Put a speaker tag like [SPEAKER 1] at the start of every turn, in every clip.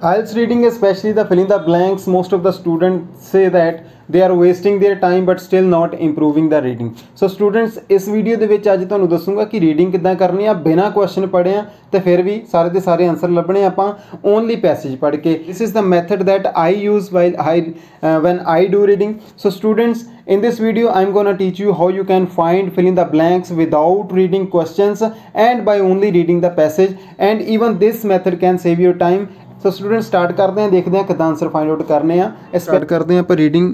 [SPEAKER 1] IELTS reading, especially the filling the blanks, most of the students say that they are wasting their time but still not improving the reading. So students, इस video ਦੇ ਵਿੱਚ ਅੱਜ ਤੁਹਾਨੂੰ ਦੱਸੂਗਾ ਕਿ reading ਕਿੱਦਾਂ ਕਰਨੀ ਆ ਬਿਨਾਂ ਕੁਐਸਚਨ ਪੜ੍ਹਿਆ ਤੇ ਫਿਰ ਵੀ ਸਾਰੇ ਦੇ ਸਾਰੇ ਆਨਸਰ ਲੱਭਣੇ ਆਪਾਂ ਓਨਲੀ ਪੈਸੇਜ ਪੜ੍ਹ ਕੇ. This is the method that I use when I do reading. So students, in this video I'm gonna teach you how you can fill in the blanks without reading questions and by only reading the passage, and even this method can save your time. So student start करते हैं, देखते हैं कितना answer find out करने हैं. Start करते हैं आप रीडिंग.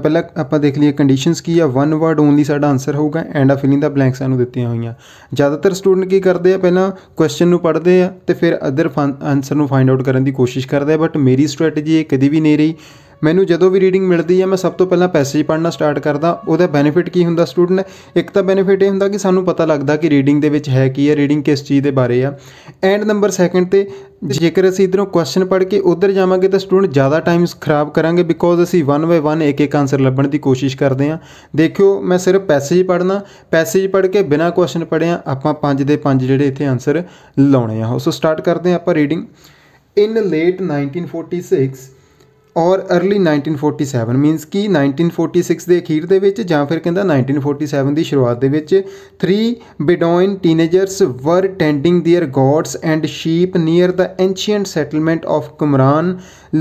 [SPEAKER 1] ਪਹਿਲਾਂ ਆਪਾਂ ਦੇਖ ਲਈਏ ਕੰਡੀਸ਼ਨਸ ਕੀ ਆ. 1 ਵਰਡ ਓਨਲੀ ਸਾਡਾ ਆਨਸਰ ਹੋਊਗਾ ਐਂਡ ਆ ਫਿਲਿੰਗ ਦਾ ਬਲੈਂਕ ਸਾਨੂੰ ਦਿੱਤੀਆਂ ਹੋਈਆਂ. ਜ਼ਿਆਦਾਤਰ ਸਟੂਡੈਂਟ ਕੀ ਕਰਦੇ ਆ, ਪਹਿਲਾਂ ਕੁਐਸਚਨ ਨੂੰ ਪੜ੍ਹਦੇ ਆ ਤੇ ਫਿਰ ਅਦਰ ਆਨਸਰ ਨੂੰ ਫਾਈਂਡ ਆਊਟ ਕਰਨ ਦੀ ਕੋਸ਼ਿਸ਼ ਕਰਦੇ ਆ. ਬਟ ਮੇਰੀ ਸਟ੍ਰੈਟਜੀ ਇਹ ਕਦੀ ਵੀ ਨਹੀਂ ਰਹੀ. ਮੈਨੂੰ ਜਦੋਂ ਵੀ ਰੀਡਿੰਗ ਮਿਲਦੀ ਹੈ ਮੈਂ ਸਭ ਤੋਂ ਪਹਿਲਾਂ ਪੈਸੇਜ ਪੜ੍ਹਨਾ ਸਟਾਰਟ ਕਰਦਾ. ਉਹਦਾ ਬੈਨੀਫਿਟ ਕੀ ਹੁੰਦਾ ਸਟੂਡੈਂਟ, ਇੱਕ ਤਾਂ ਬੈਨੀਫਿਟ ਇਹ ਹੁੰਦਾ ਕਿ ਸਾਨੂੰ ਪਤਾ ਲੱਗਦਾ ਕਿ ਰੀਡਿੰਗ ਦੇ ਵਿੱਚ ਹੈ ਕੀ ਹੈ, ਰੀਡਿੰਗ ਕਿਸ ਚੀਜ਼ ਦੇ ਬਾਰੇ ਆ. ਐਂਡ ਨੰਬਰ ਸੈਕਿੰਡ 'ਤੇ ਜੇਕਰ ਅਸੀਂ ਇੱਧਰੋਂ ਕੁਐਸਚਨ ਪੜ੍ਹ ਕੇ ਉੱਧਰ ਜਾਵਾਂਗੇ ਤਾਂ ਸਟੂਡੈਂਟ ਜ਼ਿਆਦਾ ਟਾਈਮ ਖਰਾਬ ਕਰਾਂਗੇ, ਬਿਕੋਜ਼ ਅਸੀਂ 1 ਬਾਏ 1 ਇੱਕ ਆਨਸਰ ਲੱਭਣ ਦੀ ਕੋਸ਼ਿਸ਼ ਕਰਦੇ ਹਾਂ. ਦੇਖਿਓ ਮੈਂ ਸਿਰਫ ਪੈਸੇਜ ਪੜ੍ਹਨਾ, ਪੈਸੇਜ ਪੜ੍ਹ ਕੇ ਬਿਨਾਂ ਕੁਐਸਚਨ ਪੜ੍ਹਿਆ ਆਪਾਂ 5 ਦੇ 5 ਜਿਹੜੇ ਇੱਥੇ ਆਨਸਰ ਲਾਉਣੇ ਆ. ਸੋ ਸਟਾਰਟ ਕਰਦੇ ਹਾਂ ਆਪਾਂ ਰੀਡਿੰਗ. ਇਨ ਲੇਟ 1946 ਔਰ अर्ਲੀ 1947 ਮੀਨਸ ਕਿ 1946 ਦੇ ਅਖੀਰ ਦੇ ਵਿੱਚ ਜਾਂ ਫਿਰ ਕਹਿੰਦਾ 1947 ਦੀ ਸ਼ੁਰੂਆਤ ਦੇ ਵਿੱਚ 3 Bedouin teenagers were tending their goats and sheep near the ancient settlement of Qumran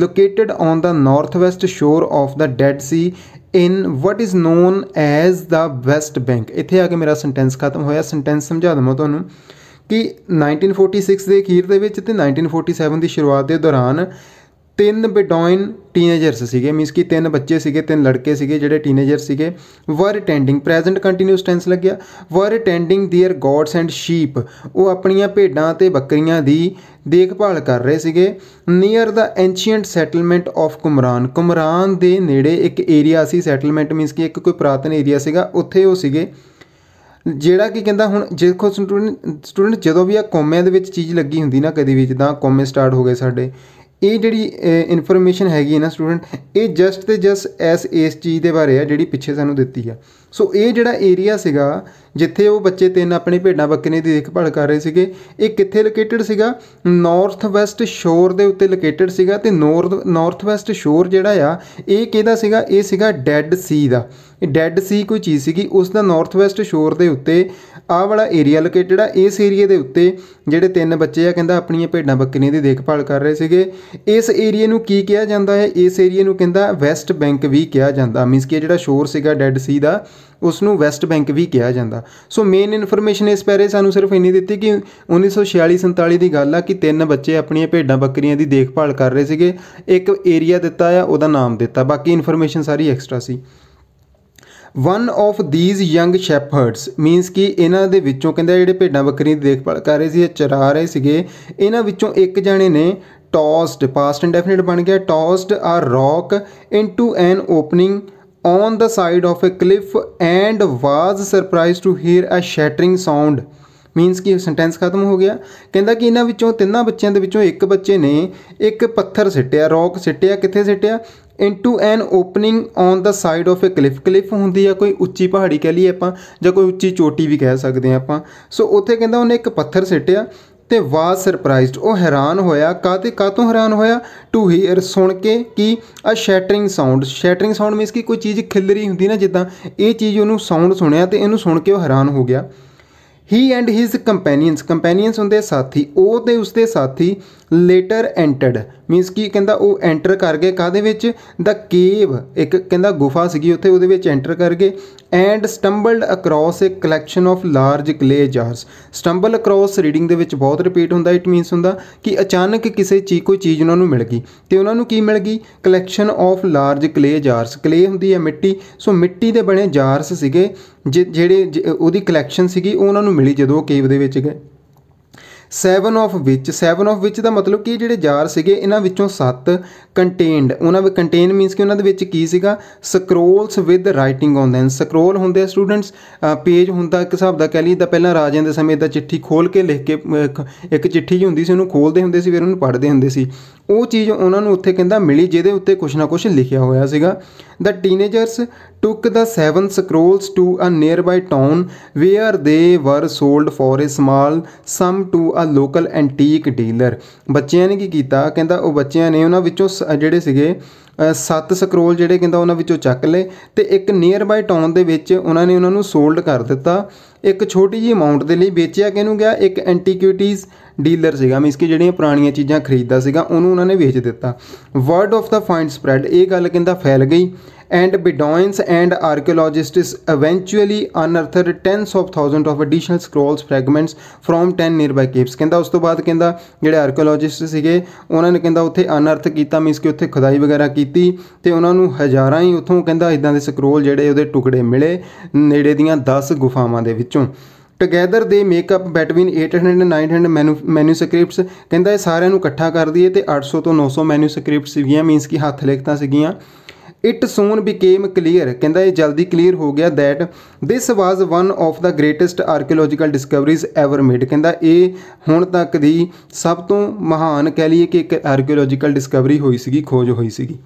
[SPEAKER 1] located on the northwest shore of the Dead Sea in what is known as the West Bank. ਇੱਥੇ ਆ ਕੇ ਮੇਰਾ sentence ਖਤਮ ਹੋਇਆ. Sentence ਸਮਝਾ ਦਵਾਂ ਤੁਹਾਨੂੰ ਕਿ 1946 ਦੇ ਅਖੀਰ ਦੇ ਵਿੱਚ ਤੇ 1947 ਦੀ ਸ਼ੁਰੂਆਤ ਦੇ ਦੌਰਾਨ 3 ਬੇਡੋਇਨ ਟੀਨੇਜਰਸ ਸੀਗੇ, ਮੀਨਸ ਕਿ 3 ਬੱਚੇ ਸੀਗੇ, 3 ਲੜਕੇ ਸੀਗੇ ਜਿਹੜੇ ਟੀਨੇਜਰ ਸੀਗੇ. ਵਰ ਅਟੈਂਡਿੰਗ, ਪ੍ਰੈਜ਼ੈਂਟ ਕੰਟੀਨਿਊਸ ਟੈਂਸ ਲੱਗਿਆ. ਵਰ attending there God's and sheep, ਉਹ ਆਪਣੀਆਂ ਭੇਡਾਂ ਅਤੇ ਬੱਕਰੀਆਂ ਦੀ ਦੇਖਭਾਲ ਕਰ ਰਹੇ ਸੀਗੇ. ਨੀਅਰ ਦਾ ਐਂਸ਼ੀਐਂਟ ਸੈਟਲਮੈਂਟ ਆਫ ਕੁਮਰਾਨ, ਕੁਮਰਾਨ ਦੇ ਨੇੜੇ ਇੱਕ ਏਰੀਆ ਸੀ. ਸੈਟਲਮੈਂਟ ਮੀਨਸ ਕਿ ਇੱਕ ਕੋਈ ਪੁਰਾਤਨ ਏਰੀਆ ਸੀਗਾ, ਉੱਥੇ ਉਹ ਸੀਗੇ. ਜਿਹੜਾ ਕਿ ਕਹਿੰਦਾ ਹੁਣ ਦੇਖੋ ਸਟੂਡੈਂਟ ਜਦੋਂ ਵੀ ਆ ਕੌਮਿਆਂ ਦੇ ਵਿੱਚ ਚੀਜ਼ ਲੱਗੀ ਹੁੰਦੀ ਨਾ ਕਦੀ ਵੀ, ਜਿੱਦਾਂ ਕੌਮੇ ਸਟਾਰਟ ਹੋ ਗਏ ਸਾਡੇ, ਇਹ ਜਿਹੜੀ ਇਨਫੋਰਮੇਸ਼ਨ ਹੈਗੀ ਹੈ ਨਾ ਸਟੂਡੈਂਟ, ਇਹ ਜਸਟ ਅਤੇ ਜਸਟ ਇਸ ਚੀਜ਼ ਦੇ ਬਾਰੇ ਆ ਜਿਹੜੀ ਪਿੱਛੇ ਸਾਨੂੰ ਦਿੱਤੀ ਆ. ਸੋ ਇਹ ਜਿਹੜਾ ਏਰੀਆ ਸੀਗਾ ਜਿੱਥੇ ਉਹ ਬੱਚੇ 3 ਆਪਣੀ ਭੇਡਾਂ ਬੱਕਰੀਆਂ ਦੀ ਦੇਖਭਾਲ ਕਰ ਰਹੇ ਸੀਗੇ, ਇਹ ਕਿੱਥੇ ਲੋਕੇਟਡ ਸੀਗਾ? ਨਾਰਥ ਵੈਸਟ ਸ਼ੋਰ ਦੇ ਉੱਤੇ ਲੋਕੇਟਡ ਸੀਗਾ. ਅਤੇ ਨਾਰਥ ਵੈਸਟ ਸ਼ੋਰ ਜਿਹੜਾ ਆ ਇਹ ਕਿਹਦਾ ਸੀਗਾ? ਇਹ ਸੀਗਾ ਡੈਡ ਸੀ ਦਾ. ਇਹ ਡੈਡ ਸੀ ਕੋਈ ਚੀਜ਼ ਸੀਗੀ, ਉਸ ਦਾ ਨਾਰਥ ਵੈਸਟ ਸ਼ੋਰ ਦੇ ਉੱਤੇ ਆਹ ਵਾਲਾ ਏਰੀਆ ਲੋਕੇਟਡ ਆ. ਇਸ ਏਰੀਏ ਦੇ ਉੱਤੇ ਜਿਹੜੇ 3 ਬੱਚੇ ਆ ਕਹਿੰਦਾ ਆਪਣੀਆਂ ਭੇਡਾਂ ਬੱਕਰੀਆਂ ਦੀ ਦੇਖਭਾਲ ਕਰ ਰਹੇ ਸੀਗੇ. ਇਸ ਏਰੀਏ ਨੂੰ ਕੀ ਕਿਹਾ ਜਾਂਦਾ ਹੈ? ਇਸ ਏਰੀਏ ਨੂੰ ਕਹਿੰਦਾ ਵੈਸਟ ਬੈਂਕ ਵੀ ਕਿਹਾ ਜਾਂਦਾ. ਮੀਨਸ ਕਿ ਜਿਹੜਾ ਸ਼ੋਰ ਸੀਗਾ ਡੈਡ ਸੀ ਦਾ ਉਸ ਨੂੰ ਵੈਸਟ ਬੈਂਕ ਵੀ ਕਿਹਾ ਜਾਂਦਾ. ਸੋ ਮੇਨ ਇਨਫੋਰਮੇਸ਼ਨ ਇਸ ਬਾਰੇ ਸਾਨੂੰ ਸਿਰਫ ਇੰਨੀ ਦਿੱਤੀ ਕਿ 1946-47 ਦੀ ਗੱਲ ਆ ਕਿ 3 ਬੱਚੇ ਆਪਣੀਆਂ ਭੇਡਾਂ ਬੱਕਰੀਆਂ ਦੀ ਦੇਖਭਾਲ ਕਰ ਰਹੇ ਸੀਗੇ. ਇੱਕ ਏਰੀਆ ਦਿੱਤਾ ਆ, ਉਹਦਾ ਨਾਮ ਦਿੱਤਾ, ਬਾਕੀ ਇਨਫੋਰਮੇਸ਼ਨ ਸਾਰੀ ਐਕਸਟਰਾ ਸੀ. One of these young shepherds means ਕਿ ਇਹਨਾਂ ਦੇ ਵਿੱਚੋਂ ਕਹਿੰਦਾ ਜਿਹੜੇ ਭੇਡਾਂ ਬੱਕਰੀਆਂ ਦੀ ਦੇਖਭਾਲ ਕਰ ਰਹੇ ਸੀ, ਇਹ ਚਰਾ ਰਹੇ ਸੀਗੇ, ਇਹਨਾਂ ਵਿੱਚੋਂ ਇੱਕ ਜਾਣੇ ਨੇ ਟੌਸਡ, ਪਾਸਟ ਇੰਡੈਫੀਨਿਟ ਬਣ ਗਿਆ, ਟੌਸਡ ਆ rock into N opening on the side of a cliff and was surprised to hear a shattering sound. Means ਕਿ ਸੈਂਟੈਂਸ ਖਤਮ ਹੋ ਗਿਆ. ਕਹਿੰਦਾ ਕਿ ਇਹਨਾਂ ਵਿੱਚੋਂ 3 ਬੱਚਿਆਂ ਦੇ ਵਿੱਚੋਂ ਇੱਕ ਬੱਚੇ ਨੇ ਇੱਕ ਪੱਥਰ ਸਿੱਟਿਆ, ਰੌਕ ਸਿੱਟਿਆ. ਕਿੱਥੇ ਸਿੱਟਿਆ? into an opening on the side of a cliff. Cliff ਹੁੰਦੀ ਆ ਕੋਈ ਉੱਚੀ ਪਹਾੜੀ ਕਹਿ ਲਈਏ ਆਪਾਂ, ਜਾਂ ਕੋਈ ਉੱਚੀ ਚੋਟੀ ਵੀ ਕਹਿ ਸਕਦੇ ਹਾਂ ਆਪਾਂ. ਸੋ ਉੱਥੇ ਕਹਿੰਦਾ ਉਹਨੇ ਇੱਕ ਪੱਥਰ ਸਿੱਟਿਆ ਅਤੇ ਵਾਜ਼ ਸਰਪ੍ਰਾਈਜ਼ਡ, ਉਹ ਹੈਰਾਨ ਹੋਇਆ. ਕਾਹਤੋਂ ਹੈਰਾਨ ਹੋਇਆ? ਟੂ ਹੀਅਰ, ਸੁਣ ਕੇ ਕਿ ਆ ਸ਼ੈਟਰਿੰਗ ਸਾਊਂਡ. ਸ਼ੈਟਰਿੰਗ ਸਾਊਂਡ ਮੀਨਸ ਕਿ ਕੋਈ ਚੀਜ਼ ਖਿਲਰੀ ਹੁੰਦੀ ਨਾ, ਜਿੱਦਾਂ ਇਹ ਚੀਜ਼ ਉਹਨੂੰ ਸਾਊਂਡ ਸੁਣਿਆ ਅਤੇ ਇਹਨੂੰ ਸੁਣ ਕੇ ਉਹ ਹੈਰਾਨ ਹੋ ਗਿਆ. ਹੀ ਐਂਡ ਹਿਜ਼ ਕੰਪੈਨੀਅਨਸ ਹੁੰਦੇ ਸਾਥੀ, ਉਹ ਅਤੇ ਉਸਦੇ ਸਾਥੀ ਲੇਟਰ ਐਂਟਰਡ ਮੀਨਸ ਕਿ ਕਹਿੰਦਾ ਉਹ ਐਂਟਰ ਕਰ ਗਏ ਕਾਹਦੇ ਵਿੱਚ? ਦਾ ਕੇਵ, ਇੱਕ ਕਹਿੰਦਾ ਗੁਫਾ ਸੀਗੀ ਉੱਥੇ, ਉਹਦੇ ਵਿੱਚ ਐਂਟਰ ਕਰ ਗਏ. And stumbled across a collection of large clay jars. Stumble across reading ਦੇ ਵਿੱਚ ਬਹੁਤ ਰਿਪੀਟ ਹੁੰਦਾ. ਇਟ ਮੀਨਸ ਹੁੰਦਾ ਕਿ ਅਚਾਨਕ ਕਿਸੇ ਕੋਈ ਚੀਜ਼ ਉਹਨਾਂ ਨੂੰ ਮਿਲ ਗਈ ਅਤੇ ਉਹਨਾਂ ਨੂੰ ਕੀ ਮਿਲ ਗਈ? Collection of large clay Jars. ਕਲੇ ਹੁੰਦੀ ਹੈ ਮਿੱਟੀ, ਸੋ ਮਿੱਟੀ ਦੇ ਬਣੇ ਜਾਰਸ ਸੀਗੇ ਜਿਹੜੇ ਉਹਦੀ ਕਲੈਕਸ਼ਨ ਸੀਗੀ, ਉਹ ਉਹਨਾਂ ਨੂੰ ਮਿਲੀ ਜਦੋਂ ਉਹ ਕੇਵ ਦੇ ਵਿੱਚ ਗਏ. 7 ਆਫ ਵਿਚ ਦਾ ਮਤਲਬ ਕਿ ਜਿਹੜੇ ਜਾਰ ਸੀਗੇ ਇਹਨਾਂ ਵਿੱਚੋਂ 7 ਕੰਟੇਨਡ, ਉਹਨਾਂ ਵਿੱਚ ਕੰਟੇਨ ਮੀਨਸ ਕਿ ਉਹਨਾਂ ਦੇ ਵਿੱਚ ਕੀ ਸੀਗਾ? Scrolls with writing on them. Scroll ਹੁੰਦੇ ਆ ਸਟੂਡੈਂਟਸ, ਪੇਜ ਹੁੰਦਾ ਇੱਕ ਹਿਸਾਬ ਦਾ ਕਹਿ ਲਈਏ ਤਾਂ. ਪਹਿਲਾਂ ਰਾਜਿਆਂ ਦੇ ਸਮੇਂ ਦਾ ਚਿੱਠੀ ਖੋਲ੍ਹ ਕੇ ਲਿਖ ਕੇ, ਇੱਕ ਚਿੱਠੀ ਜਿਹੀ ਹੁੰਦੀ ਸੀ ਉਹਨੂੰ ਖੋਲ੍ਹਦੇ ਹੁੰਦੇ ਸੀ, ਫਿਰ ਉਹਨੂੰ ਪੜ੍ਹਦੇ ਹੁੰਦੇ ਸੀ. ਉਹ ਚੀਜ਼ ਉਹਨਾਂ ਨੂੰ ਉੱਥੇ ਕਹਿੰਦਾ ਮਿਲੀ ਜਿਹਦੇ ਉੱਤੇ ਕੁਛ ਨਾ ਕੁਛ ਲਿਖਿਆ ਹੋਇਆ ਸੀਗਾ. ਦ teenagers took the 7 scrolls to a nearby town where they were sold for a small sum to ਆ ਲੋਕਲ ਐਂਟੀਕ ਡੀਲਰ। ਬੱਚਿਆਂ ਨੇ ਕੀ ਕੀਤਾ, ਕਹਿੰਦਾ ਉਹ ਬੱਚਿਆਂ ਨੇ ਉਹਨਾਂ ਵਿੱਚੋਂ ਜਿਹੜੇ ਸੀਗੇ 7 ਸਕਰੋਲ ਜਿਹੜੇ ਕਹਿੰਦਾ ਉਹਨਾਂ ਵਿੱਚੋਂ ਚੱਕ ਲਏ ਤੇ ਇੱਕ ਨੀਅਰ ਬਾਈ ਟਾਊਨ ਦੇ ਵਿੱਚ ਉਹਨਾਂ ਨੇ ਉਹਨਾਂ ਨੂੰ ਸੋਲਡ ਕਰ ਦਿੱਤਾ ਇੱਕ ਛੋਟੀ ਜਿਹੀ ਅਮਾਊਂਟ ਦੇ ਲਈ। ਵੇਚਿਆ ਕਿਹਨੂੰ ਗਿਆ, ਇੱਕ ਐਂਟੀਕਿਊਟੀਜ਼ ਡੀਲਰ ਸੀਗਾ, ਮੀਨਸ ਕਿ ਜਿਹੜੀਆਂ ਪੁਰਾਣੀਆਂ ਚੀਜ਼ਾਂ ਖਰੀਦਦਾ ਸੀਗਾ ਉਹਨੂੰ ਉਹਨਾਂ ਨੇ ਵੇਚ ਦਿੱਤਾ। Word of the find spread, ਇਹ ਗੱਲ ਕਹਿੰਦਾ ਫੈਲ ਗਈ। And Bedouins and archaeologists eventually unearthed tens of thousands of additional scrolls fragments from 10 nearby caves. ਕਹਿੰਦਾ ਉਸ ਤੋਂ ਬਾਅਦ ਕਹਿੰਦਾ ਜਿਹੜੇ ਆਰਕੀਓਲੋਜਿਸਟ ਸੀਗੇ ਉਹਨਾਂ ਨੇ ਕਹਿੰਦਾ ਉੱਥੇ ਅਨਅਰਥ ਕੀਤਾ, ਮੀਨਸ ਕਿ ਉੱਥੇ ਖੁਦਾਈ ਵਗੈਰਾ ਕੀਤੀ ਤੇ ਉਹਨਾਂ ਨੂੰ ਹਜ਼ਾਰਾਂ ਹੀ ਉੱਥੋਂ ਕਹਿੰਦਾ ਇੱਦਾਂ ਦੇ ਸਕਰੋਲ ਜਿਹੜੇ ਉਹਦੇ ਟੁਕੜੇ ਮਿਲੇ ਨੇੜੇ ਦੀਆਂ 10 ਗੁਫਾਵਾਂ ਦੇ ਵਿੱਚੋਂ। ਟੁਗੈਦਰ ਦੇ ਮੇਕਅਪ ਬਿਟਵੀਨ 800 and 900 ਮੈਨੂਸਕ੍ਰਿਪਟਸ। ਕਹਿੰਦਾ ਇਹ ਸਾਰਿਆਂ ਨੂੰ ਇਕੱਠਾ ਕਰ ਦਈਏ ਤੇ 800 ਤੋਂ 900 ਮੈਨੂਸਕ੍ਰਿਪਟਸ ਸੀਗੀਆਂ, ਮੀਨਸ ਕਿ ਹੱਥ ਲਿਖਤਾਂ ਸੀਗੀਆਂ। ਇਟ ਸੂਨ ਬਿਕੇਮ ਕਲੀਅਰ, ਕਹਿੰਦਾ ਇਹ ਜਲਦੀ ਕਲੀਅਰ ਹੋ ਗਿਆ that this was one of the greatest archaeological discoveries ever made. ਕਹਿੰਦਾ ਇਹ ਹੁਣ ਤੱਕ ਦੀ ਸਭ ਤੋਂ ਮਹਾਨ ਕਹਿ ਲਈਏ ਕਿ ਇੱਕ ਆਰਕੀਓਲੋਜੀਕਲ ਡਿਸਕਵਰੀ ਹੋਈ ਸੀਗੀ, ਖੋਜ ਹੋਈ ਸੀਗੀ।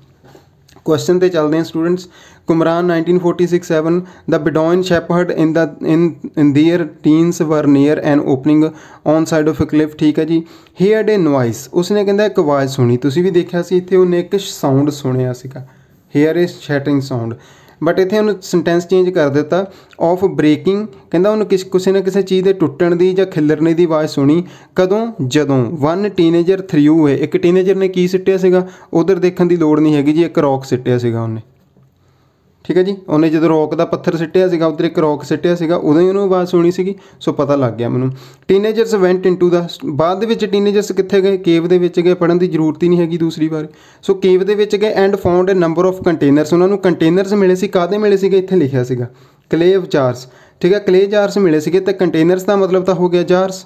[SPEAKER 1] ਕੁਐਸਚਨ ਤੇ ਚੱਲਦੇ ਹਾਂ students. Qumran 1946-7 the Bedouin shepherd in their teens were near an opening on side of a cliff. ਠੀਕ ਹੈ ਜੀ। ਹੇਅਰਡ ਏ ਨੋਇਸ, ਉਸਨੇ ਕਹਿੰਦਾ ਇੱਕ ਆਵਾਜ਼ ਸੁਣੀ। ਤੁਸੀਂ ਵੀ ਦੇਖਿਆ ਸੀ ਇੱਥੇ ਉਹਨੇ ਇੱਕ ਸਾਊਂਡ ਸੁਣਿਆ ਸੀਗਾ, ਹੇਅਰ ਏ ਸ਼ੈਟਰਿੰਗ ਸਾਊਂਡ, ਬਟ ਇੱਥੇ ਉਹਨੂੰ ਸੈਂਟੈਂਸ ਚੇਂਜ ਕਰ ਦਿੱਤਾ ਆਫ ਬ੍ਰੇਕਿੰਗ। ਕਹਿੰਦਾ ਉਹਨੂੰ ਕਿਸੇ ਨਾ ਕਿਸੇ ਚੀਜ਼ ਦੇ ਟੁੱਟਣ ਦੀ ਜਾਂ ਖਿਲਰਨੇ ਦੀ ਆਵਾਜ਼ ਸੁਣੀ। ਕਦੋਂ, ਜਦੋਂ ਵਨ ਟੀਨੇਜਰ ਥਰੂ ਹੈ, ਇੱਕ ਟੀਨੇਜਰ ਨੇ ਕੀ ਸਿੱਟਿਆ ਸੀਗਾ, ਉਧਰ ਦੇਖਣ ਦੀ ਲੋੜ ਨਹੀਂ ਹੈਗੀ ਜੀ, ਇੱਕ ਰੌਕ ਸਿੱਟਿਆ ਸੀਗਾ ਉਹਨੇ। ਠੀਕ ਹੈ ਜੀ, ਉਹਨੇ ਜਦੋਂ ਰੌਕ ਦਾ ਪੱਥਰ ਸਿੱਟਿਆ ਸੀਗਾ ਉੱਧਰ ਇੱਕ ਰੌਕ ਸਿੱਟਿਆ ਸੀਗਾ, ਉਦੋਂ ਹੀ ਉਹਨੂੰ ਆਵਾਜ਼ ਸੁਣੀ ਸੀਗੀ। ਸੋ ਪਤਾ ਲੱਗ ਗਿਆ ਮੈਨੂੰ। ਟੀਨੇਜਰਸ ਵੈਂਟ ਇਨਟੂ ਦਾ, ਬਾਅਦ ਦੇ ਵਿੱਚ ਟੀਨੇਜਰਸ ਕਿੱਥੇ ਗਏ, ਕੇਵ ਦੇ ਵਿੱਚ ਗਏ। ਪੜ੍ਹਨ ਦੀ ਜ਼ਰੂਰਤ ਹੀ ਨਹੀਂ ਹੈਗੀ ਦੂਸਰੀ ਵਾਰ। ਸੋ ਕੇਵ ਦੇ ਵਿੱਚ ਗਏ and found A number of containers. ਉਹਨਾਂ ਨੂੰ ਕੰਟੇਨਰਸ ਮਿਲੇ ਸੀ, ਕਾਹਦੇ ਮਿਲੇ ਸੀਗੇ, ਇੱਥੇ ਲਿਖਿਆ ਸੀਗਾ ਕਲੇ ਜਾਰਸ। ਠੀਕ ਹੈ, ਕਲੇ ਜਾਰਸ ਮਿਲੇ ਸੀਗੇ ਤੇ ਕੰਟੇਨਰਸ ਦਾ ਮਤਲਬ ਤਾਂ ਹੋ ਗਿਆ ਜਾਰਸ।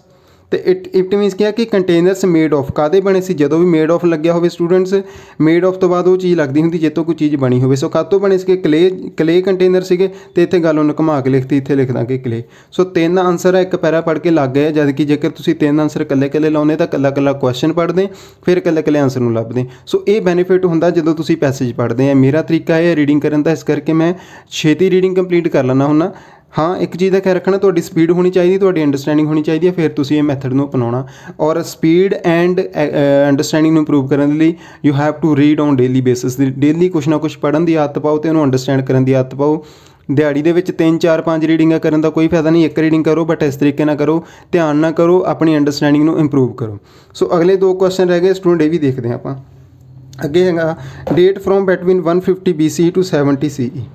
[SPEAKER 1] ਤੇ ਇਟ ਮੀਨਸ ਕਿਹਾ ਕਿ ਕੰਟੇਨਰਸ ਮੇਡ ਆਫ ਕਾਹਦੇ ਬਣੇ ਸੀ। ਜਦੋਂ ਵੀ ਮੇਡ ਆਫ ਲੱਗਿਆ ਹੋਵੇ ਸਟੂਡੈਂਟਸ, ਮੇਡ ਆਫ ਤੋਂ ਬਾਅਦ ਉਹ ਚੀਜ਼ ਲੱਗਦੀ ਹੁੰਦੀ ਜੇ ਤੋਂ ਕੋਈ ਚੀਜ਼ ਬਣੀ ਹੋਵੇ। ਸੋ ਕਾਹਤੋਂ ਬਣੇ ਸੀਗੇ, ਕਲੇ ਕੰਟੇਨਰ ਸੀਗੇ। ਤੇ ਇੱਥੇ ਗੱਲ ਉਹਨੂੰ ਘੁਮਾ ਕੇ ਲਿਖਤੀ, ਇੱਥੇ ਲਿਖ ਦਾਂਗੇ ਕਲੇ। ਸੋ 3 ਆਂਸਰ ਹੈ, ਇੱਕ ਪੈਰਾ ਪੜ੍ਹ ਕੇ ਲੱਗ ਗਏ। ਜਦ ਕਿ ਜੇਕਰ ਤੁਸੀਂ 3 ਆਂਸਰ ਇਕੱਲੇ ਲਾਉਂਦੇ ਤਾਂ ਇਕੱਲਾ ਕੁਐਸਚਨ ਪੜ੍ਹਦੇ, ਫਿਰ ਇਕੱਲੇ ਆਂਸਰ ਨੂੰ ਲੱਭਦੇ। ਸੋ ਇਹ ਬੈਨੀਫਿਟ ਹੁੰਦਾ ਜਦੋਂ ਤੁਸੀਂ ਪੈਸੇਜ ਪੜ੍ਹਦੇ ਆ। ਮੇਰਾ ਤਰੀਕਾ ਇਹ ਹੈ ਰੀਡਿੰਗ ਕਰਨ ਦਾ, ਇਸ ਕਰਕੇ ਮੈਂ ਛੇਤੀ ਰੀਡਿੰਗ ਕੰਪਲੀਟ ਕਰ ਲੈਂਦਾ ਹੁੰਦਾ। ਹਾਂ, ਇੱਕ ਚੀਜ਼ ਦਾ ਖਿਆਲ ਰੱਖਣਾ, ਤੁਹਾਡੀ ਸਪੀਡ ਹੋਣੀ ਚਾਹੀਦੀ, ਤੁਹਾਡੀ ਅੰਡਰਸਟੈਂਡਿੰਗ ਹੋਣੀ ਚਾਹੀਦੀ ਹੈ, ਫਿਰ ਤੁਸੀਂ ਇਹ ਮੈਥਡ ਨੂੰ ਅਪਣਾਉਣਾ। ਔਰ ਸਪੀਡ ਐਂਡ ਅੰਡਰਸਟੈਂਡਿੰਗ ਨੂੰ ਇੰਪਰੂਵ ਕਰਨ ਦੇ ਲਈ you have to read on daily basis. Daily ਕੁਛ ਨਾ ਕੁਛ ਪੜ੍ਹਨ ਦੀ ਆਦਤ ਪਾਓ ਅਤੇ ਉਹਨੂੰ ਅੰਡਰਸਟੈਂਡ ਕਰਨ ਦੀ ਆਦਤ ਪਾਓ। ਦਿਹਾੜੀ ਦੇ ਵਿੱਚ 3 4 5 ਰੀਡਿੰਗਾਂ ਕਰਨ ਦਾ ਕੋਈ ਫਾਇਦਾ ਨਹੀਂ। ਇੱਕ ਰੀਡਿੰਗ ਕਰੋ, ਬਟ ਇਸ ਤਰੀਕੇ ਨਾਲ ਕਰੋ, ਧਿਆਨ ਨਾਲ ਕਰੋ, ਆਪਣੀ ਅੰਡਰਸਟੈਂਡਿੰਗ ਨੂੰ ਇੰਪਰੂਵ ਕਰੋ। ਸੋ ਅਗਲੇ 2 ਕੁਐਸਚਨ ਰਹਿ ਗਏ ਸਟੂਡੈਂਟ, ਇਹ ਵੀ ਦੇਖਦੇ ਹਾਂ ਆਪਾਂ। ਅੱਗੇ ਹੈਗਾ date from between 150 BCE to 70 CE।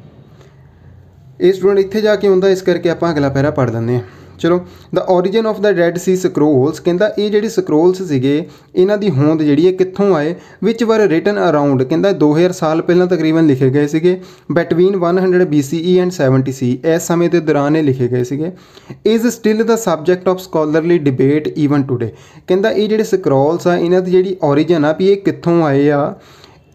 [SPEAKER 1] ਇਹ ਸਟੂਡੈਂਟ ਇੱਥੇ ਜਾ ਕੇ ਹੁੰਦਾ, ਇਸ ਕਰਕੇ ਆਪਾਂ ਅਗਲਾ ਪੈਰਾ ਪੜ੍ਹ ਲੈਂਦੇ ਹਾਂ। ਚਲੋ, ਦ ਔਰੀਜਨ ਆਫ ਦ ਡੈਡ ਸੀ ਸਕਰੋਲਸ। ਕਹਿੰਦਾ ਇਹ ਜਿਹੜੇ ਸਕਰੋਲਸ ਸੀਗੇ ਇਹਨਾਂ ਦੀ ਹੋਂਦ ਜਿਹੜੀ ਹੈ ਕਿੱਥੋਂ ਆਏ। ਵਿਚ ਵਰ ਰਿਟਨ ਅਰਾਊਂਡ, ਕਹਿੰਦਾ 2000 ਸਾਲ ਪਹਿਲਾਂ ਤਕਰੀਬਨ ਲਿਖੇ ਗਏ ਸੀਗੇ। ਬਿਟਵੀਨ 100 BCE ਐਂਡ 70 CE, ਇਸ ਸਮੇਂ ਦੇ ਦੌਰਾਨ ਇਹ ਲਿਖੇ ਗਏ ਸੀਗੇ। Is still the subject of scholarly debate even today. ਕਹਿੰਦਾ ਇਹ ਜਿਹੜੇ ਸਕਰੋਲਸ ਆ ਇਹਨਾਂ ਦੀ ਜਿਹੜੀ ਔਰੀਜਨ ਆ ਵੀ ਇਹ ਕਿੱਥੋਂ ਆਏ ਆ,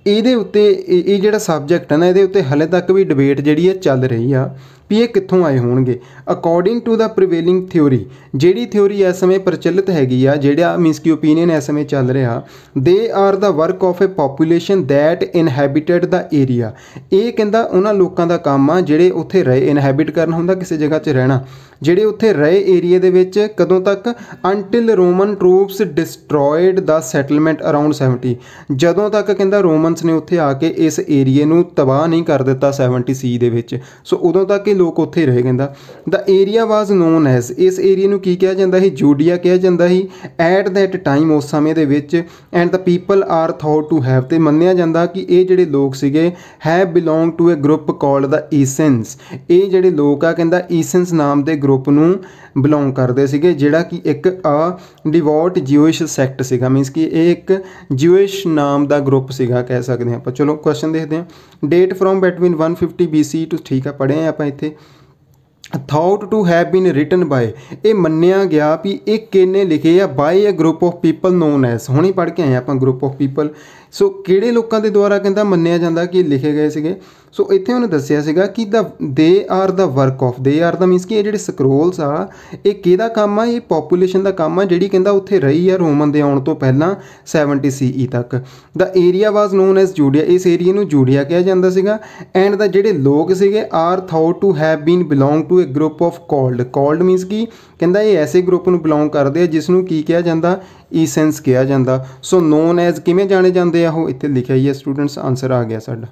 [SPEAKER 1] ਇਹਦੇ ਉੱਤੇ ਇਹ ਜਿਹੜਾ ਸਬਜੈਕਟ ਹੈ ਨਾ, ਇਹਦੇ ਉੱਤੇ ਹਾਲੇ ਤੱਕ ਵੀ ਡਿਬੇਟ ਜਿਹੜੀ ਹੈ ਚੱਲ ਰਹੀ ਆ ਵੀ ਇਹ ਕਿੱਥੋਂ ਆਏ ਹੋਣਗੇ। ਅਕੋਰਡਿੰਗ ਟੂ ਦਾ ਪ੍ਰੀਵੇਲਿੰਗ ਥਿਊਰੀ, ਜਿਹੜੀ ਥਿਊਰੀ ਇਸ ਸਮੇਂ ਪ੍ਰਚਲਿਤ ਹੈਗੀ ਆ, ਜਿਹੜਾ ਮੀਨਸ ਕਿ ਓਪੀਨੀਅਨ ਇਸ ਸਮੇਂ ਚੱਲ ਰਿਹਾ, they are the work of a population that inhabited the area. ਇਹ ਕਹਿੰਦਾ ਉਹਨਾਂ ਲੋਕਾਂ ਦਾ ਕੰਮ ਆ ਜਿਹੜੇ ਉੱਥੇ ਰਹੇ। ਇਨਹੈਬਿਟ ਕਰਨਾ ਹੁੰਦਾ ਕਿਸੇ ਜਗ੍ਹਾ 'ਚ ਰਹਿਣਾ, ਜਿਹੜੇ ਉੱਥੇ ਰਹੇ ਏਰੀਏ ਦੇ ਵਿੱਚ। ਕਦੋਂ ਤੱਕ, ਅੰਟਿਲ ਰੋਮਨ ਟਰੂਪਸ ਡਿਸਟਰੋਇਡ ਦਾ ਸੈਟਲਮੈਂਟ ਅਰਾਊਂਡ 70, ਜਦੋਂ ਤੱਕ ਕਹਿੰਦਾ ਰੋਮਨਸ ਨੇ ਉੱਥੇ ਆ ਕੇ ਇਸ ਏਰੀਏ ਨੂੰ ਤਬਾਹ ਨਹੀਂ ਕਰ ਦਿੱਤਾ 70 CE ਦੇ ਵਿੱਚ। ਸੋ ਉਦੋਂ ਤੱਕ ਲੋਕ ਉੱਥੇ ਰਹੇ। ਕਹਿੰਦਾ ਦ ਏਰੀਆ ਵਾਜ਼ ਨੋਨ ਐਜ਼, ਇਸ ਏਰੀਏ ਨੂੰ ਕੀ ਕਿਹਾ ਜਾਂਦਾ ਸੀ, ਜੂਡੀਆ ਕਿਹਾ ਜਾਂਦਾ ਸੀ ਐਟ ਦੈਟ ਟਾਈਮ, ਉਸ ਸਮੇਂ ਦੇ ਵਿੱਚ। And the people are thought to have, ਤੇ ਮੰਨਿਆ ਜਾਂਦਾ ਕਿ ਇਹ ਜਿਹੜੇ ਲੋਕ ਸੀਗੇ have belong to a group called the Essenes. ਇਹ ਜਿਹੜੇ ਲੋਕ ਆ ਕਹਿੰਦਾ ਈਸੈਂਸ ਨਾਮ ਦੇ ਗਰੁੱਪ ਨੂੰ ਬਿਲੋਂਗ ਕਰਦੇ ਸੀਗੇ, ਜਿਹੜਾ ਕਿ ਇੱਕ ਡਿਵੋਟ ਜਿਊਇਸ਼ ਸੈਕਟ ਸੀਗਾ। ਮੀਨਸ ਕਿ ਇਹ ਇੱਕ ਜਿਊਇਸ਼ ਨਾਮ ਦਾ ਗਰੁੱਪ ਸੀਗਾ ਕਹਿ ਸਕਦੇ ਹਾਂ ਆਪਾਂ। ਚਲੋ ਕੁਐਸਚਨ ਦੇਖਦੇ ਹਾਂ। Date from between 150 BCE to, ਠੀਕ ਆ ਪੜ੍ਹੇ ਆ ਆਪਾਂ ਇੱਥੇ। Thought to have been written by, ਇਹ ਮੰਨਿਆ ਗਿਆ ਵੀ ਇਹ ਕਿਹਨੇ ਲਿਖੇ ਆ, by a group of people known as. ਹੁਣੇ ਪੜ੍ਹ ਕੇ ਆਏ ਆਪਾਂ ਗਰੁੱਪ ਆਫ ਪੀਪਲ। ਸੋ ਕਿਹੜੇ ਲੋਕਾਂ ਦੇ ਦੁਆਰਾ ਕਹਿੰਦਾ ਮੰਨਿਆ ਜਾਂਦਾ ਕਿ ਲਿਖੇ ਗਏ ਸੀਗੇ। ਸੋ ਇੱਥੇ ਉਹਨੇ ਦੱਸਿਆ ਸੀਗਾ ਕਿ ਦੇ ਆਰ ਦਾ ਵਰਕ ਆਫ, ਦੇ ਆਰ ਦਾ ਮੀਨਸ ਕਿ ਇਹ ਜਿਹੜੇ ਸਕਰੋਲਸ ਆ ਇਹ ਕਿਹਦਾ ਕੰਮ ਆ, ਇਹ ਪੋਪੂਲੇਸ਼ਨ ਦਾ ਕੰਮ ਆ ਜਿਹੜੀ ਕਹਿੰਦਾ ਉੱਥੇ ਰਹੀ ਆ ਰੋਮਨ ਦੇ ਆਉਣ ਤੋਂ ਪਹਿਲਾਂ 70 CE ਤੱਕ। ਦਾ ਏਰੀਆ ਵਾਜ਼ ਨੋਨ ਐਜ਼ ਜੂਡੀਆ, ਇਸ ਏਰੀਏ ਨੂੰ ਜੂਡੀਆ ਕਿਹਾ ਜਾਂਦਾ ਸੀਗਾ। ਐਂਡ ਦਾ ਜਿਹੜੇ ਲੋਕ ਸੀਗੇ are thought to have been belong to a group of called means ਕਿ ਕਹਿੰਦਾ ਇਹ ਐਸੇ ਗਰੁੱਪ ਨੂੰ ਬਿਲੋਂਗ ਕਰਦੇ ਆ ਜਿਸ ਨੂੰ ਕੀ ਕਿਹਾ ਜਾਂਦਾ, ਈਸੈਂਸ ਕਿਹਾ ਜਾਂਦਾ। ਸੋ ਨੋਨ ਐਜ਼ ਕਿਵੇਂ ਜਾਣੇ ਜਾਂਦੇ ਆ ਉਹ ਇੱਥੇ ਲਿਖਿਆ ਹੀ ਹੈ ਸਟੂਡੈਂਟਸ, ਆਨਸਰ ਆ ਗਿਆ ਸਾਡਾ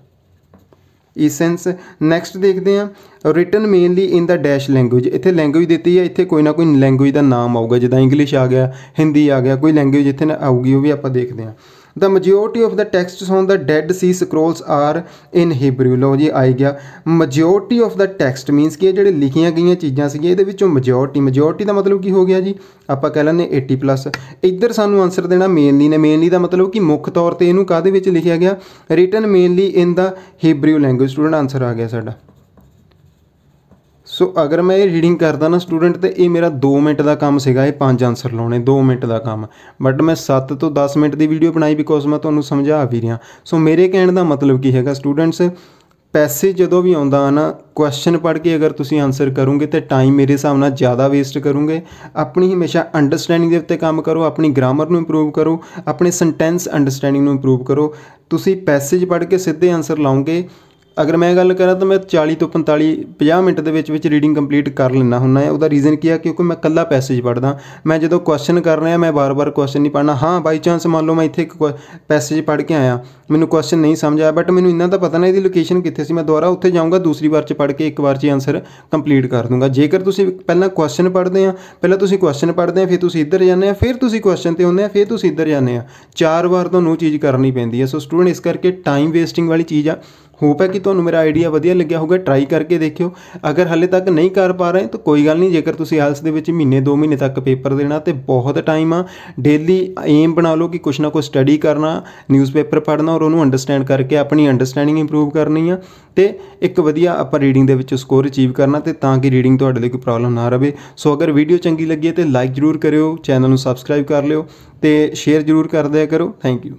[SPEAKER 1] ਈਸੈਂਸ। ਨੈਕਸਟ ਦੇਖਦੇ ਹਾਂ ਰਿਟਨ ਮੇਨਲੀ ਇਨ ਦਾ ਡੈਸ਼ ਲੈਂਗੁਏਜ, ਇੱਥੇ ਲੈਂਗੁਏਜ ਦਿੱਤੀ ਹੈ, ਇੱਥੇ ਕੋਈ ਨਾ ਕੋਈ ਲੈਂਗੁਏਜ ਦਾ ਨਾਮ ਆਊਗਾ, ਜਿੱਦਾਂ ਇੰਗਲਿਸ਼ ਆ ਗਿਆ, ਹਿੰਦੀ ਆ ਗਿਆ, ਕੋਈ ਲੈਂਗੁਏਜ ਇੱਥੇ ਨਾ ਆਊਗੀ ਉਹ ਵੀ ਆਪਾਂ ਦੇਖਦੇ ਹਾਂ। The majority of the texts on the Dead Sea scrolls are in Hebrew, ਲਓ ਜੀ ਆਈ ਗਿਆ majority of the text means ਕਿ ਇਹ ਜਿਹੜੇ ਲਿਖੀਆਂ ਗਈਆਂ ਚੀਜ਼ਾਂ ਸੀਗੀਆਂ ਇਹਦੇ ਵਿੱਚੋਂ ਮੈਜੋਰਟੀ ਦਾ ਮਤਲਬ ਕੀ ਹੋ ਗਿਆ ਜੀ, ਆਪਾਂ ਕਹਿ ਲੈਂਦੇ 80+। ਇੱਧਰ ਸਾਨੂੰ ਆਨਸਰ ਦੇਣਾ ਮੇਨਲੀ ਨੇ, ਮੇਨਲੀ ਦਾ ਮਤਲਬ ਕਿ ਮੁੱਖ ਤੌਰ 'ਤੇ ਇਹਨੂੰ ਕਾਹਦੇ ਵਿੱਚ ਲਿਖਿਆ ਗਿਆ, ਰਿਟਨ ਮੇਨਲੀ ਇਨ ਦਾ ਹੀਬਰੂ ਲੈਂਗੁਏਜ। ਸਟੂਡੈਂਟ ਆਨਸਰ ਆ ਗਿਆ ਸਾਡਾ। ਸੋ ਅਗਰ ਮੈਂ ਇਹ ਰੀਡਿੰਗ ਕਰਦਾ ਨਾ ਸਟੂਡੈਂਟ ਤੇ ਇਹ ਮੇਰਾ 2 ਮਿੰਟ ਦਾ ਕੰਮ ਸੀਗਾ, ਇਹ 5 ਆਨਸਰ ਲਾਉਣੇ 2 ਮਿੰਟ ਦਾ ਕੰਮ, ਬਟ ਮੈਂ 7 ਤੋਂ 10 ਮਿੰਟ ਦੀ ਵੀਡੀਓ ਬਣਾਈ ਬਿਕੋਜ਼ ਮੈਂ ਤੁਹਾਨੂੰ ਸਮਝਾ ਵੀ ਰਿਹਾ। ਸੋ ਮੇਰੇ ਕਹਿਣ ਦਾ ਮਤਲਬ ਕੀ ਹੈਗਾ ਸਟੂਡੈਂਟਸ, ਪੈਸੇਜ ਜਦੋਂ ਵੀ ਆਉਂਦਾ ਨਾ ਕੁਐਸਚਨ ਪੜ੍ਹ ਕੇ ਅਗਰ ਤੁਸੀਂ ਆਨਸਰ ਕਰੋਗੇ ਤਾਂ ਟਾਈਮ ਮੇਰੇ ਹਿਸਾਬ ਨਾਲ ਜ਼ਿਆਦਾ ਵੇਸਟ ਕਰੋਗੇ। ਆਪਣੀ ਹਮੇਸ਼ਾ ਅੰਡਰਸਟੈਂਡਿੰਗ ਦੇ ਉੱਤੇ ਕੰਮ ਕਰੋ, ਆਪਣੀ ਗ੍ਰਾਮਰ ਨੂੰ ਇੰਪਰੂਵ ਕਰੋ, ਆਪਣੇ ਸੈਂਟੈਂਸ ਅੰਡਰਸਟੈਂਡਿੰਗ ਨੂੰ ਇੰਪਰੂਵ ਕਰੋ। ਤੁਸੀਂ ਪੈਸੇਜ ਪੜ੍ਹ ਕੇ ਸਿੱਧੇ ਆਨਸਰ ਲਾਓਗੇ। ਅਗਰ ਮੈਂ ਗੱਲ ਕਰਾਂ ਤਾਂ ਮੈਂ 40 ਤੋਂ 50 ਮਿੰਟ ਦੇ ਵਿੱਚ ਰੀਡਿੰਗ ਕੰਪਲੀਟ ਕਰ ਲੈਂਦਾ ਹੁੰਦਾ ਹੈ। ਉਹਦਾ ਰੀਜ਼ਨ ਕੀ ਆ, ਕਿਉਂਕਿ ਮੈਂ ਇਕੱਲਾ ਪੈਸੇਜ ਪੜ੍ਹਦਾ। ਮੈਂ ਜਦੋਂ ਕੁਐਸਚਨ ਕਰ ਰਿਹਾ ਮੈਂ ਬਾਰ-ਬਾਰ ਕੁਐਸਚਨ ਨਹੀਂ ਪੜ੍ਹਨਾ। ਹਾਂ ਬਾਈ ਚਾਂਸ ਮੰਨ ਲਓ ਮੈਂ ਇੱਥੇ ਇੱਕ ਪੈਸੇਜ ਪੜ੍ਹ ਕੇ ਆਇਆ, ਮੈਨੂੰ ਕੁਐਸਚਨ ਨਹੀਂ ਸਮਝ ਆਇਆ, ਬਟ ਮੈਨੂੰ ਇੰਨਾ ਤਾਂ ਪਤਾ ਨਾ ਇਹਦੀ ਲੋਕੇਸ਼ਨ ਕਿੱਥੇ ਸੀ, ਮੈਂ ਦੁਬਾਰਾ ਉੱਥੇ ਜਾਊਂਗਾ, ਦੂਸਰੀ ਵਾਰ 'ਚ ਪੜ੍ਹ ਕੇ ਇੱਕ ਵਾਰ 'ਚ ਆਨਸਰ ਕੰਪਲੀਟ ਕਰ ਦੂੰਗਾ। ਜੇਕਰ ਤੁਸੀਂ ਪਹਿਲਾਂ ਕੁਐਸਚਨ ਪੜ੍ਹਦੇ ਆ, ਪਹਿਲਾਂ ਤੁਸੀਂ ਕੁਐਸਚਨ ਪੜ੍ਹਦੇ ਆ, ਫਿਰ ਤੁਸੀਂ ਇੱਧਰ ਜਾਂਦੇ ਆ, ਫਿਰ ਤੁਸੀਂ ਕੁਐਸਚਨ 'ਤੇ ਆਉਂਦੇ ਆ, ਫਿਰ ਤੁਸੀਂ ਇੱਧਰ ਜਾਂਦੇ ਆ, 4 ਵਾਰ ਤੁਹਾਨੂੰ ਉਹ ਚੀਜ਼ ਕਰਨੀ ਪੈਂਦੀ ਹੈ। ਸੋ ਸਟੂਡੈਂਟ ਇਸ ਕਰਕੇ ਟਾਈਮ ਵੇਸਟਿੰਗ ਵਾਲੀ ਚੀਜ਼ ਆ। ਹੋਪ ਹੈ ਕਿ ਤੁਹਾਨੂੰ ਮੇਰਾ ਆਈਡੀਆ ਵਧੀਆ ਲੱਗਿਆ ਹੋਊਗਾ, ਟਰਾਈ ਕਰਕੇ ਦੇਖਿਓ। ਅਗਰ ਹਾਲੇ ਤੱਕ ਨਹੀਂ ਕਰ ਪਾ ਰਹੇ ਤਾਂ ਕੋਈ ਗੱਲ ਨਹੀਂ, ਜੇਕਰ ਤੁਸੀਂ ਆਇਲਸ ਦੇ ਵਿੱਚ ਮਹੀਨੇ 2 ਮਹੀਨੇ ਤੱਕ ਪੇਪਰ ਦੇਣਾ ਤੇ ਬਹੁਤ ਟਾਈਮ ਆ, ਡੇਲੀ ਏਮ ਬਣਾ ਲਓ ਕਿ ਕੁਛ ਨਾ ਕੁਛ ਸਟੱਡੀ ਕਰਨਾ, ਨਿਊਜ਼ਪੇਪਰ ਪੜ੍ਹਨਾ ਔਰ ਉਹਨੂੰ ਅੰਡਰਸਟੈਂਡ ਕਰਕੇ ਆਪਣੀ ਅੰਡਰਸਟੈਂਡਿੰਗ ਇੰਪਰੂਵ ਕਰਨੀ ਆ ਤੇ ਇੱਕ ਵਧੀਆ ਆਪਾਂ ਰੀਡਿੰਗ ਦੇ ਵਿੱਚ ਸਕੋਰ ਅਚੀਵ ਕਰਨਾ, ਤੇ ਤਾਂ ਕਿ ਰੀਡਿੰਗ ਤੁਹਾਡੇ ਲਈ ਕੋਈ ਪ੍ਰੋਬਲਮ ਨਾ ਰਹੇ। ਸੋ ਅਗਰ ਵੀਡੀਓ ਚੰਗੀ ਲੱਗੀ ਹੈ ਤਾਂ ਲਾਈਕ ਜ਼ਰੂਰ ਕਰਿਓ, ਚੈਨਲ ਨੂੰ ਸਬਸਕ੍ਰਾਈਬ ਕਰ ਲਿਓ ਤੇ ਸ਼ੇਅਰ ਜ਼ਰੂਰ ਕਰ ਦਿਆ ਕਰੋ। Thank you.